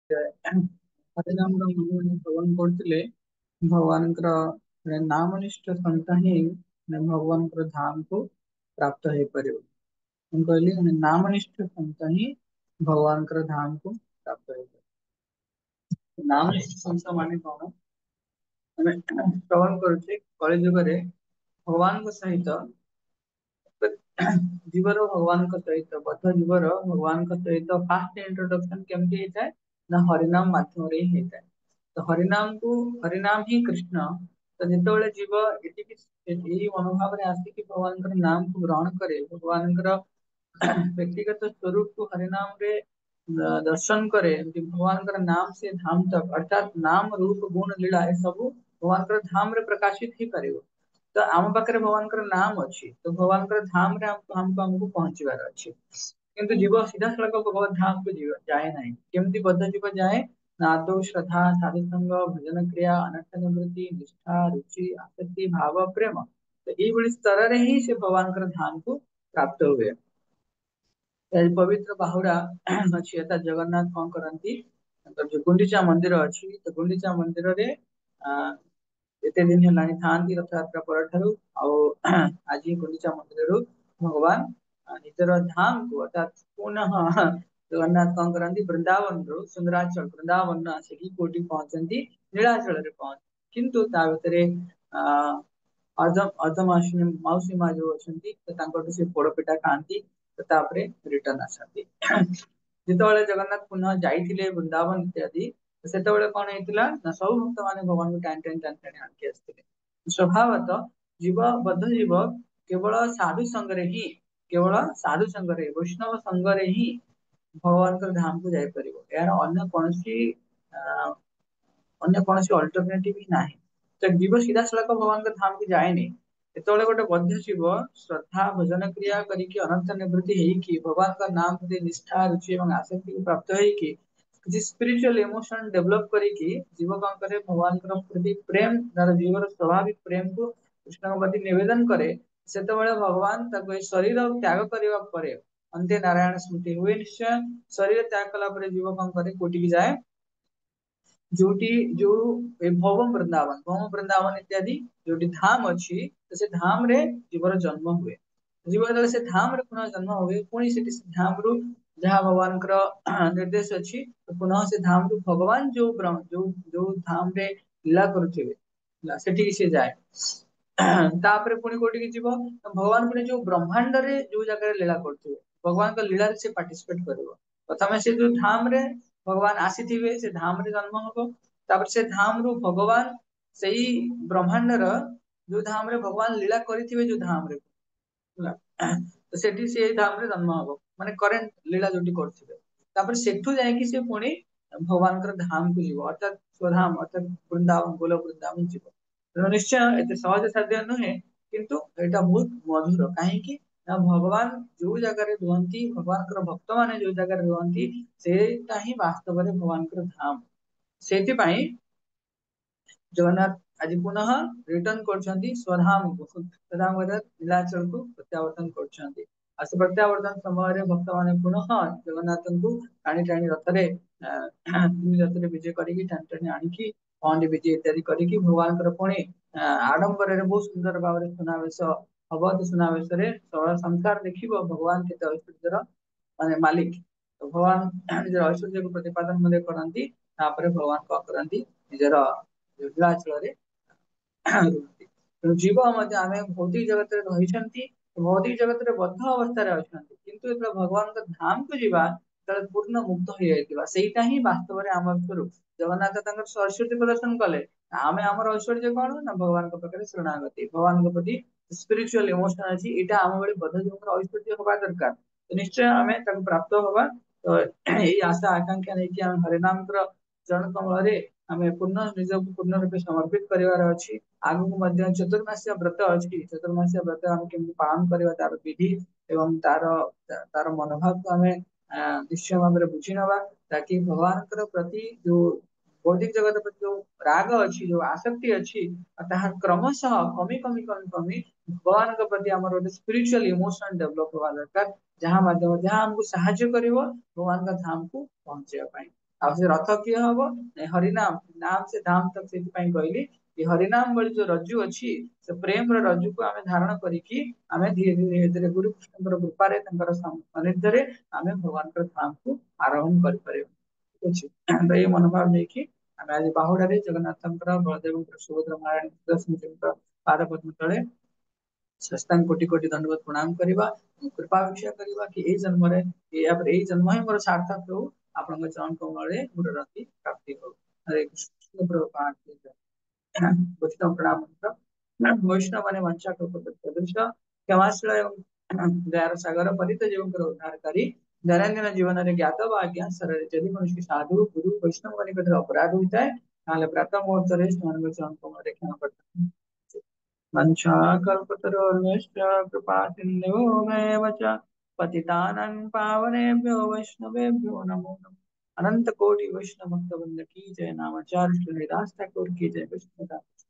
हरिनाम भगवान करते भगवान नाम निष्ठ संत ही भगवान धाम को प्राप्त हो पार कहली नाम निष्ठ संत ही भगवान धाम को प्राप्त हो नाम निष्ठ संत मान कौन आम श्रवण करुचे कलिजुगे भगवान सहित जीवर भगवान सहित बद्ध जीवर भगवान सहित फास्ट इंट्रोडक्शन केमती होता है ना हरिनाम माध्यम ही होता है। तो हरिनाम ही कृष्ण। तो जिते जीव यही मनोभाव में आसिक भगवान नाम को ग्रहण करे भगवान व्यक्तिगत स्वरूप को हरिनाम रे दर्शन करे भगवान नाम से धाम तक अर्थात नाम रूप गुण लीला ए सब भगवान धाम रे प्रकाशित ही करिवो। तो आम पाखे भगवान नाम अच्छी तो भगवान धाम रे हमको पहुंचवार अच्छी किंतु जीव सीधा सड़क भगवत धाम को जीव जाए ना केमती बद्ध जीव जाए ना आदौ श्रद्धा साधु संग भजन क्रिया अनर्थ निवृत्ति निष्ठा रुचि आसक्ति भाव प्रेम तो ये स्तर रे ही से भगवान धाम को प्राप्त हुए। पवित्र बाहुड़ा अच्छी जगन्नाथ कौन करती जो गुंडीचा मंदिर अच्छी तो गुंडीचा मंदिर रे एते दिन है था रथ यात्रा पर आज गुंडीचा मंदिर भगवान निजर धाम को अर्थात पुनः जगन्नाथ कौन करती वृंदावन रु सुंदराचल वृंदावन आसिक कोटि पहुंचती नीलाचल पहुंच किंतु ता भितर अधमासी मौसी माँ जो अच्छा से पोड़पिठा खाती रिटर्न आसती जिते जगन्नाथ पुनः जाइए वृंदावन इत्यादि से कौन होता ना सब भक्त मान भगवान को टाणी टाणी टाणी टाणी आणकी आसते स्वभावतः जीव बद्ध जीव केवल साधु संगरे ही केवल साधु संगरे वैष्णव संगरे ही भगवान धाम को जापर यार अन्य कौन अन्य कौन अल्टरनेटिव ही ना तो जीव सीधा सड़क भगवान धाम को जाए जो गोटे बद्ध जीव श्रद्धा भजन क्रिया करके अनंत निवृत्ति होगी भगवान का नाम प्रति निष्ठा रुचि और आसक्ति को प्राप्त होगी किसी स्पिरिचुअल इमोशन डेवलप करके जीव कौन करे भगवान प्रति प्रेम तार जीवर स्वाभाविक प्रेम को कृष्ण के प्रति निवेदन करे से भगवान शरीर त्याग करने अंत्य नारायण स्मृति हुए निश्चय शरीर त्याग कला जीव कौन करे कोटि की जाए जोटी जो भौम वृंदावन इत्यादि जोटी धाम अच्छी तो से धाम रे जीवर जन्म हुए जीव से धाम रे पुनः जन्म हुए पुणी से धाम रु जहाँ भगवान निर्देश अच्छी तो पुनः से धाम रु भगवान जो जो धाम रे लीला करुवे सेठी से जाए तापर पुणी कोटि की जीव भगवान पुणी जो ब्रह्मांड रे जो जगह लीला करते भगवान का लीला से पार्टिसिपेट करिवो प्रथम से जो धाम रे भगवान आसीथिबे से धाम रे जन्म हबो तापर से धाम रु भगवान सही ब्रह्मांड र जो धाम रे भगवान लीला करिथिबे जो धाम रे ହେଲା। तो सेठी से धाम रे जन्म हबो माने करेंट लीला जोटी करथिबे तापर सेठु जाय कि से पुणी भगवान कर धाम को जीव अर्थात स्वधाम अर्थात वृंदावन गोलोक वृंदावन जीव तो निश्चय एते सहज साध्य नुहे किंतु एटा बहुत मधुर काहे कि ना भगवान जो जगह रे रुहंती भगवान कर भक्त माने जो जगह रे रुहंती सेटा ही वास्तव रे भगवान कर धाम सेति पई जगन्नाथ आज पुनः रिटर्न करछंती स्वधाम को स्वधाम अर्थात नीलाचल को प्रत्यावर्तन करछंती आ से प्रत्यावर्तन समय रे भक्त माने पुनः जगन्नाथ को टाणी टाणी रथ रे रथ रे विजय करी टाणी टाणी आनी की पौंडी विजय इत्यादि करी भगवान कर पुणी आडंबर रे बहुत सुंदर भाव रे सुनावेश हब तो सुनावेश रे संसार देखिबो भगवान केते ऐश्वर्यर माने मालिक तो भगवान निजर ऐश्वर्य को प्रतिपादन मध्ये करंती तापर भगवान को करंती निजर नीलाचल रे रुहंती जीव मध्य आम भौतिक जगत रही भौतिक जगत रे बद्ध अवस्था अच्छा किंतु जो भगवान का धाम को जीवा पूर्ण मुक्त हो जाइथिबा सेटा ही वास्तव रे आमर स्वरूप जगन्नाथ तंकर ऐश्वर्य प्रदर्शन कले आमे आमर ऐश्वर्य कौन ना भगवान के पाखे शरणागति भगवान के प्रति स्पिरिचुअल इमोशन अछि एटा आम बळे बद्ध जीवन ऐश्वर्य होबा दरकार तो निश्चय आमे तक प्राप्त होबा तो यही आशा आकांक्षा नहीं कि हम हरिनाम चरण कमल रे आमे पूर्ण निज पूर्ण रूपे समर्पित करिवार अछि आगु मध्य चतुर्मास्य व्रत अछि चतुर्मास्य व्रत हम केमि पालन करिवा तार विधि एवं तार तार मनोभाव को हमें निश्चय भाव में बुझी नवा ताकि भगवान प्रति जो भौतिक जगत प्रति जो राग अच्छी जो आसक्ति अच्छी ताहा क्रमशः कमी कमी कमी कमी भगवान के प्रति हमर स्पिरिचुअल इमोशन डेवलप होवा दरकार जहाँ माध्यम जहाँ हमको साहाଯ୍य करिवो भगवान का धाम को पहुंचे पाई ଆଉ ସେ ରଥ କିଏ ହବ? ହରିନାମ, ନାମ ସେ ଧାମ ତକ, ସେଥିପାଇଁ କହିଲି ଏ ହରିନାମ ଭଳି ଯୋଉ ରଜ୍ଜୁ ଅଛି, ସେ ପ୍ରେମର ରଜ୍ଜୁକୁ ଆମେ ଧାରଣ କରିକି ଆମେ ଧୀରେ ଧୀରେ ଧୀରେ ଗୁରୁ କୃଷ୍ଣଙ୍କର କୃପାରେ ତାଙ୍କର ସାନ୍ନିଧ୍ୟରେ ଆମେ ଭଗବାନଙ୍କର ଧାମକୁ ଆରୋହଣ କରିପାରିବା। ଠିକ ଅଛି। ତ ଏଇ ମନୋଭାବ ନେଇକି ଆମେ ଆଜି ବାହୁଡାରେ ଜଗନ୍ନାଥଙ୍କର, ବଳଦେବଙ୍କର, ସୁଭଦ୍ରା ମହାରାଣୀଙ୍କର, ସୁମିତ୍ରାଙ୍କର ପାଦ ପଦ୍ମ ତଳେ ସାଷ୍ଟାଙ୍ଗ କୋଟି କୋଟି ଦଣ୍ଡବତ ପ୍ରଣାମ କରିବା, କୃପା ଭିକ୍ଷା କରିବା କି ଏଇ ଜନ୍ମରେ, ଏଇ ଜନ୍ମ ହିଁ ମୋର ସାର୍ଥକ ହଉ, ଆପଣଙ୍କ ଚରଣ କମଳରେ ମୋର ରତି ପ୍ରାପ୍ତି ହଉ। ହରେ କୃଷ୍ଣ ପ୍ରଭୁପାଦ କି ଜୟ। ବୈଷ୍ଣବ ପ୍ରଣାମ ମନ୍ତ୍ର। ବୈଷ୍ଣବ ମାନେ ବଞ୍ଚା ସଦୃଶ କ୍ଷମାଶୀଳ ଏବଂ ଦୟାର ସାଗର ପତିତ ଜୀବଙ୍କର ଉଦ୍ଧାରକାରୀ, ଦୈନନ୍ଦିନ ଜୀବନରେ ଜ୍ଞାତ ବା ଅଜ୍ଞାତ ସ୍ତରରେ ଯଦି କୌଣସି ସାଧୁ ଗୁରୁ ବୈଷ୍ଣବ ମାନଙ୍କ ଠାରେ ଅପରାଧ ହୋଇଥାଏ, ତାହେଲେ ପ୍ରାତ ମୁହୂର୍ତ୍ତରେ ସେମାନଙ୍କ ଚରଣ କମଳରେ କ୍ଷମା କରିଥାନ୍ତି। वंशाकल्पतरुर्भ्यश्च कृपा सिन्धुमेव च पतितानां पावनेभ्यो वैष्णवेभ्यो नमो नमः। अनंत कोटि वैष्णव भक्त वृंद की जय। नामाचार्य हरिदास ठाकुर की जय। विष्णु दास